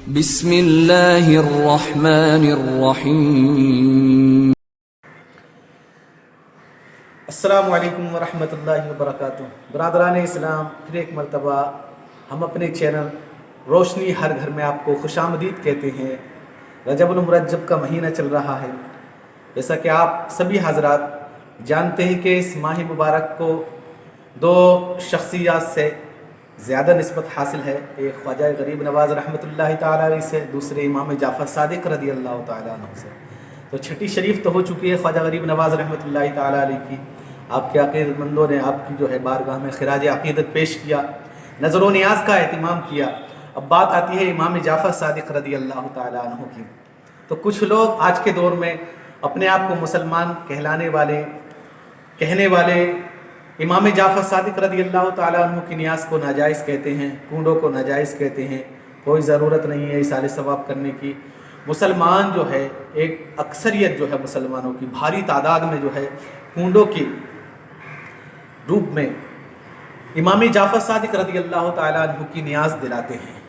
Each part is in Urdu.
بسم اللہ الرحمن الرحیم۔ السلام علیکم ورحمۃ اللہ وبرکاتہ۔ برادران اسلام، پھر ایک مرتبہ ہم اپنے چینل روشنی ہر گھر میں آپ کو خوش آمدید کہتے ہیں۔ رجب المرجب کا مہینہ چل رہا ہے۔ جیسا کہ آپ سبھی حضرات جانتے ہیں کہ اس ماہ مبارک کو دو شخصیات سے زیادہ نسبت حاصل ہے، ایک خواجہ غریب نواز رحمۃ اللہ تعالیٰ علیہ سے، دوسرے امام جعفر صادق رضی اللہ تعالیٰ عنہ سے۔ تو چھٹی شریف تو ہو چکی ہے خواجہ غریب نواز رحمۃ اللہ تعالیٰ علیہ کی۔ آپ کے عقیدت مندوں نے آپ کی بارگاہ میں خراج عقیدت پیش کیا، نظر و نیاز کا اہتمام کیا۔ اب بات آتی ہے امام جعفر صادق رضی اللہ تعالیٰ عنہ کی۔ تو کچھ لوگ آج کے دور میں اپنے آپ کو مسلمان کہنے والے امام جعفر صادق رضی اللہ تعالیٰ عنہ کی نیاز کو ناجائز کہتے ہیں، کنڈوں کو ناجائز کہتے ہیں۔ کوئی ضرورت نہیں ہے ایصال ثواب کرنے کی۔ مسلمان ایک اکثریت مسلمانوں کی بھاری تعداد میں کنڈوں کی روپ میں امام جعفر صادق رضی اللہ تعالیٰ عنہ کی نیاز دلاتے ہیں۔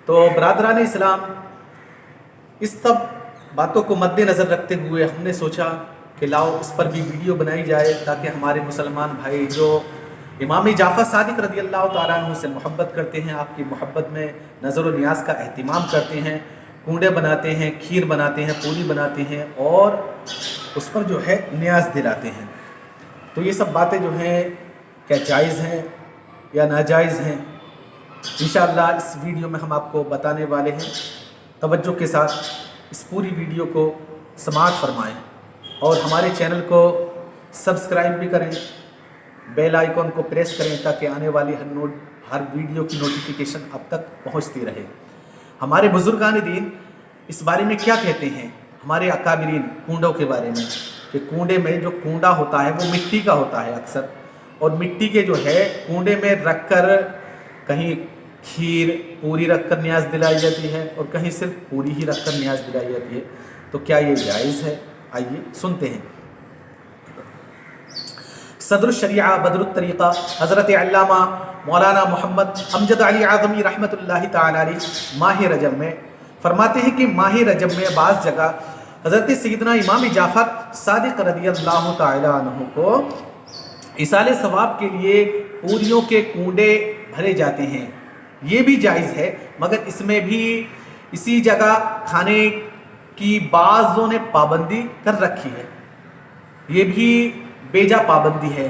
تو برادران اسلام، اس سب باتوں کو مد نظر رکھتے ہوئے ہم نے سوچا کہ لاؤ اس پر بھی ویڈیو بنائی جائے، تاکہ ہمارے مسلمان بھائی جو امام جعفر صادق رضی اللہ تعالیٰ عنہ سے محبت کرتے ہیں، آپ کی محبت میں نظر و نیاز کا اہتمام کرتے ہیں، کنڈے بناتے ہیں، کھیر بناتے ہیں، پوری بناتے ہیں اور اس پر نیاز دلاتے ہیں۔ تو یہ سب باتیں کیا جائز ہیں یا ناجائز ہیں، انشاءاللہ اس ویڈیو میں ہم آپ کو بتانے والے ہیں۔ توجہ کے ساتھ اس پوری ویڈیو کو سماعت فرمائیں اور ہمارے چینل کو سبسکرائب بھی کریں، بیل آئیکن کو پریس کریں تاکہ آنے والی ہر ویڈیو کی نوٹیفیکیشن اب تک پہنچتی رہے۔ ہمارے بزرگان دین اس بارے میں کیا کہتے ہیں، ہمارے اکابرین کنڈوں کے بارے میں، کہ کنڈے میں جو کنڈا ہوتا ہے وہ مٹی کا ہوتا ہے اکثر، اور مٹی کے کنڈے میں رکھ کر کہیں کھیر پوری رکھ کر نیاز دلائی جاتی ہے اور کہیں صرف پوری ہی رکھ کر نیاز دلائی جاتی ہے۔ تو کیا یہ جائز ہے؟ آئیے سنتے ہیں۔ صدر الشریعہ بدر الطریقہ حضرت علامہ مولانا محمد امجد علی اعظمی رحمۃ اللہ تعالی علیہ ماہ رجب میں فرماتے ہیں کہ ماہ رجب میں بعض جگہ حضرت سیدنا امام جعفر صادق رضی اللہ تعالی عنہ کو ایصال ثواب کے لیے پوریوں کے کنڈے بھرے جاتے ہیں۔ یہ بھی جائز ہے، مگر اس میں بھی اسی جگہ کھانے کی بعضوں نے پابندی کر رکھی ہے، یہ بھی بیجا پابندی ہے۔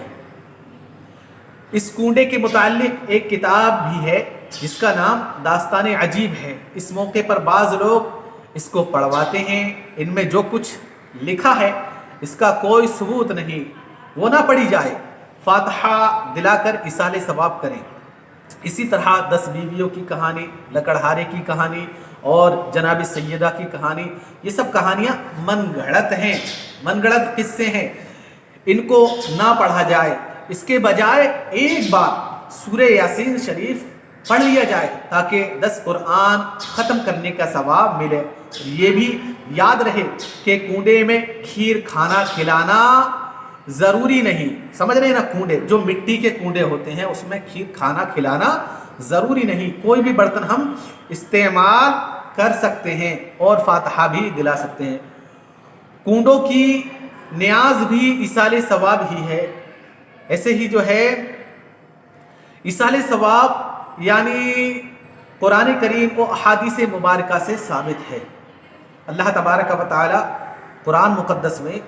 اس کنڈے کے متعلق ایک کتاب بھی ہے جس کا نام داستان عجیب ہے۔ اس موقع پر بعض لوگ اس کو پڑھواتے ہیں، ان میں جو کچھ لکھا ہے اس کا کوئی ثبوت نہیں، وہ نہ پڑھی جائے، فاتحہ دلا کر ایصال ثواب کریں۔ اسی طرح 10 بیویوں کی کہانی، لکڑہارے کی کہانی اور جناب سیدہ کی کہانی، یہ سب کہانیاں من گھڑت ہیں، من گھڑت قصے ہیں، ان کو نہ پڑھا جائے۔ اس کے بجائے ایک بار سورہ یاسین شریف پڑھ لیا جائے تاکہ 10 قرآن ختم کرنے کا ثواب ملے۔ یہ بھی یاد رہے کہ کنڈے میں کھیر کھانا کھلانا ضروری نہیں، سمجھ رہے ہیں نا؟ کنڈے جو مٹی کے کنڈے ہوتے ہیں اس میں کھیر کھانا کھلانا ضروری نہیں، کوئی بھی برتن ہم استعمال کر سکتے ہیں اور فاتحہ بھی دلا سکتے ہیں۔ کنڈوں کی نیاز بھی ایصال ثواب ہی ہے۔ ایسے ہی ایصال ثواب یعنی قرآن کریم و احادیث مبارکہ سے ثابت ہے۔ اللہ تبارک و تعالی قرآن مقدس میں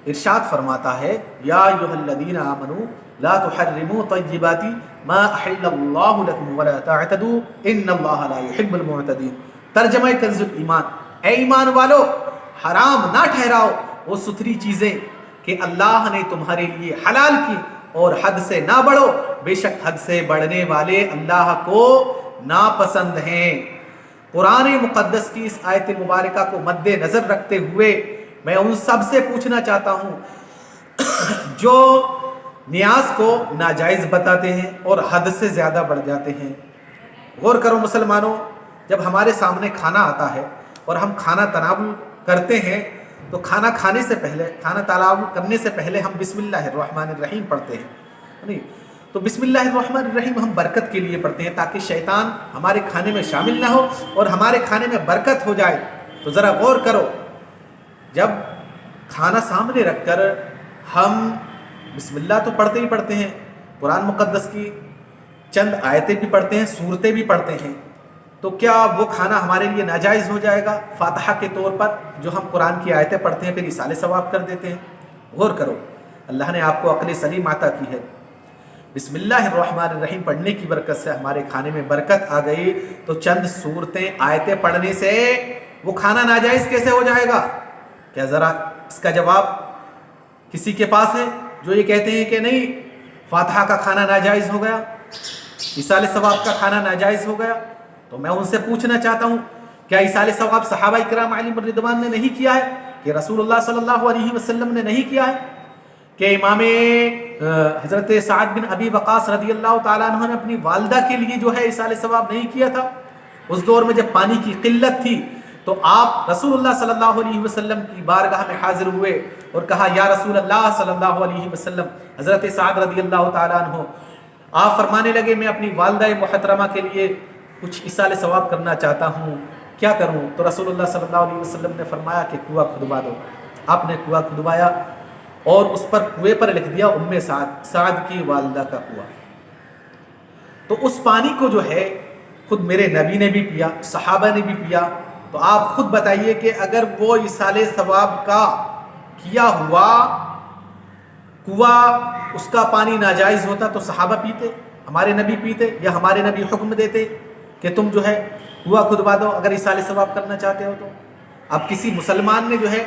ارشاد فرماتا ہے، یا ایھا الذین آمنوا لا تحرموا طیبات ما احل اللہ لکم ولا تعتدوا ان اللہ لا يحب المعتدین۔ ترجمہ کنز الایمان، اے ایمان والو، حرام نہ ٹھہراؤ وہ ستھری چیزیں کہ اللہ نے تمہارے لیے حلال کی، اور حد سے نہ بڑھو، بے شک حد سے بڑھنے والے اللہ کو ناپسند ہیں۔ قرآن مقدس کی اس آیت مبارکہ کو مد نظر رکھتے ہوئے میں ان سب سے پوچھنا چاہتا ہوں جو نیاز کو ناجائز بتاتے ہیں اور حد سے زیادہ بڑھ جاتے ہیں۔ غور کرو مسلمانوں، جب ہمارے سامنے کھانا آتا ہے اور ہم کھانا تناول کرتے ہیں تو کھانا کھانے سے پہلے، کھانا تناول کرنے سے پہلے ہم بسم اللہ الرحمن الرحیم پڑھتے ہیں، نہیں؟ تو بسم اللہ الرحمن الرحیم ہم برکت کے لیے پڑھتے ہیں تاکہ شیطان ہمارے کھانے میں شامل نہ ہو اور ہمارے کھانے میں برکت ہو جائے۔ تو ذرا غور کرو، جب کھانا سامنے رکھ کر ہم بسم اللہ تو پڑھتے ہی پڑھتے ہیں، قرآن مقدس کی چند آیتیں بھی پڑھتے ہیں، سورتیں بھی پڑھتے ہیں، تو کیا وہ کھانا ہمارے لیے ناجائز ہو جائے گا؟ فاتحہ کے طور پر جو ہم قرآن کی آیتیں پڑھتے ہیں پھر ایصال ثواب کر دیتے ہیں۔ غور کرو، اللہ نے آپ کو عقل سلیم عطا کی ہے۔ بسم اللہ الرحمن الرحیم پڑھنے کی برکت سے ہمارے کھانے میں برکت آ گئی، تو چند سورتیں آیتیں پڑھنے سے وہ کھانا ناجائز کیسے ہو جائے گا؟ کیا ذرا اس کا جواب کسی کے پاس ہے جو یہ کہتے ہیں کہ نہیں فاتحہ کا کھانا ناجائز ہو گیا، ایصال ثواب کا کھانا ناجائز ہو گیا؟ تو میں ان سے پوچھنا چاہتا ہوں، کیا ایصال ثواب صحابہ کرام علیہم الرضوان نے نہیں کیا ہے؟ کہ رسول اللہ صلی اللہ علیہ وسلم نے نہیں کیا ہے؟ کہ امام حضرت سعد بن ابی وقاص رضی اللہ تعالیٰ عنہ نے اپنی والدہ کے لیے جو ہے ایصال ثواب نہیں کیا تھا؟ اس دور میں جب پانی کی قلت تھی تو آپ رسول اللہ صلی اللہ علیہ وسلم کی بارگاہ میں حاضر ہوئے اور کہا یا رسول اللہ صلی اللہ علیہ وسلم، حضرت سعد رضی اللہ تعالیٰ عنہ آپ فرمانے لگے میں اپنی والدہ محترمہ کے لیے کچھ ایصال ثواب کرنا چاہتا ہوں، کیا کروں؟ تو رسول اللہ صلی اللہ علیہ وسلم نے فرمایا کہ کنواں کھدوا دو۔ آپ نے کنواں کھدوایا اور اس پر کنویں پر لکھ دیا ام سعد کی والدہ کا کنواں۔ تو اس پانی کو جو ہے خود میرے نبی نے بھی پیا، صحابہ نے بھی پیا، تو آپ خود بتائیے کہ اگر وہ ایصال ثواب کا کیا ہوا کنواں اس کا پانی ناجائز ہوتا تو صحابہ پیتے، ہمارے نبی پیتے، یا ہمارے نبی حکم دیتے کہ تم جو ہے کنواں کھدوا دو اگر ایصال ثواب کرنا چاہتے ہو تو؟ اب کسی مسلمان نے جو ہے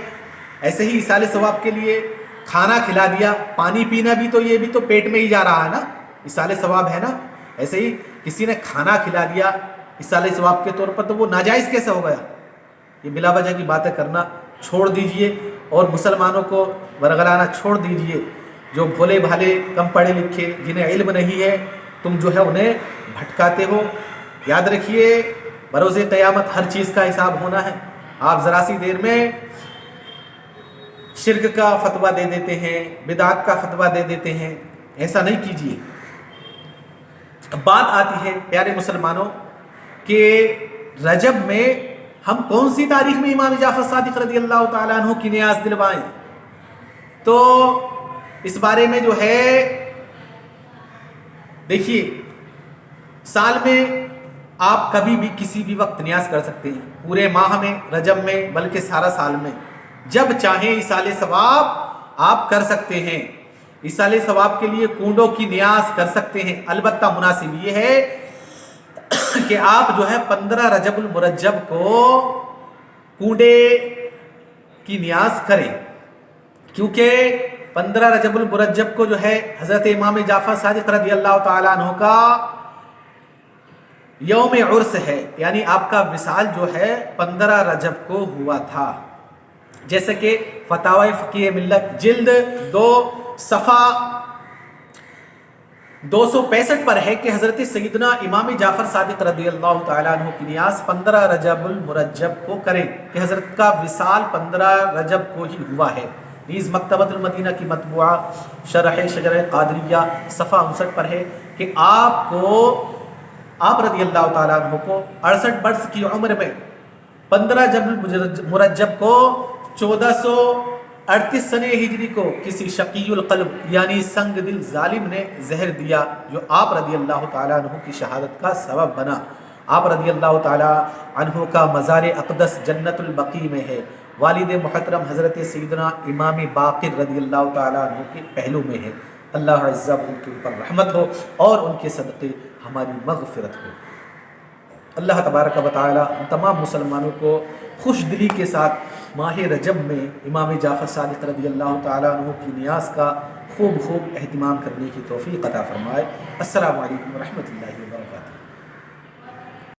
ایسے ہی ایصال ثواب کے لیے کھانا کھلا دیا، پانی پینا بھی تو یہ بھی تو پیٹ میں ہی جا رہا ہے نا، ایصال ثواب ہے نا، ایسے ہی کسی نے کھانا کھلا دیا ایصال ثواب کے طور پر، تو وہ ناجائز کیسے ہو گیا؟ یہ بلا وجہ کی باتیں کرنا چھوڑ دیجئے اور مسلمانوں کو ورغلانا چھوڑ دیجئے۔ جو بھولے بھالے کم پڑھے لکھے جنہیں علم نہیں ہے تم جو ہے انہیں بھٹکاتے ہو۔ یاد رکھیے بروز قیامت ہر چیز کا حساب ہونا ہے۔ آپ ذرا سی دیر میں شرک کا فتویٰ دے دیتے ہیں، بدعت کا فتویٰ دے دیتے ہیں، ایسا نہیں کیجیے۔ بات آتی ہے پیارے مسلمانوں کہ رجب میں ہم کون سی تاریخ میں امام جعفر صادق رضی اللہ تعالیٰ عنہ کی نیاز دلوائیں؟ تو اس بارے میں جو ہے دیکھیے، سال میں آپ کبھی بھی کسی بھی وقت نیاز کر سکتے ہیں، پورے ماہ میں، رجب میں، بلکہ سارا سال میں، جب چاہیں ایصال ثواب آپ کر سکتے ہیں۔ ایصال ثواب کے لیے کنڈوں کی نیاز کر سکتے ہیں، البتہ مناسب یہ ہے کہ آپ جو ہے 15 رجب المرجب کو کنڈے کی نیاز کریں، کیونکہ 15 رجب المرجب کو جو ہے حضرت امام جعفر صادق رضی اللہ تعالیٰ عنہ کا یوم عرس ہے، یعنی آپ کا وصال جو ہے 15 رجب کو ہوا تھا، جیسے کہ فتاوی فقیہ ملت جلد 2 صفحہ 265 پر ہے کہ حضرت سیدنا امام جعفر صادق رضی اللہ تعالیٰ عنہ کی نیاز 15 رجب المرجب کو کریں، کہ حضرت کا وصال 15 رجب کو ہی ہوا ہے۔ نیز مکتبۃ المدینہ کی مطبوعہ شرح شجرہ قادریہ صفحہ 59 پر ہے کہ آپ رضی اللہ تعالیٰ عنہ کو 68 برس کی عمر میں 15 رجب مرجب کو 1438 سنہ ہجری کو کسی شقی القلب یعنی سنگ دل ظالم نے زہر دیا، جو آپ رضی اللہ تعالیٰ عنہ کی شہادت کا سبب بنا۔ آپ رضی اللہ تعالیٰ عنہ کا مزار اقدس جنت البقیع میں ہے، والد محترم حضرت سیدنا امام باقر رضی اللہ تعالیٰ عنہ کے پہلو میں ہے۔ اللہ عز و جل ان کے اوپر رحمت ہو اور ان کے صدقے ہماری مغفرت ہو۔ اللہ تبارک و تعالی ہم تمام مسلمانوں کو خوش دلی کے ساتھ ماہ رجب میں امام جعفر صادق رضی اللہ تعالیٰ عنہ کی نیاز کا خوب اہتمام کرنے کی توفیق عطا فرمائے۔ السلام علیکم ورحمۃ اللہ وبرکاتہ۔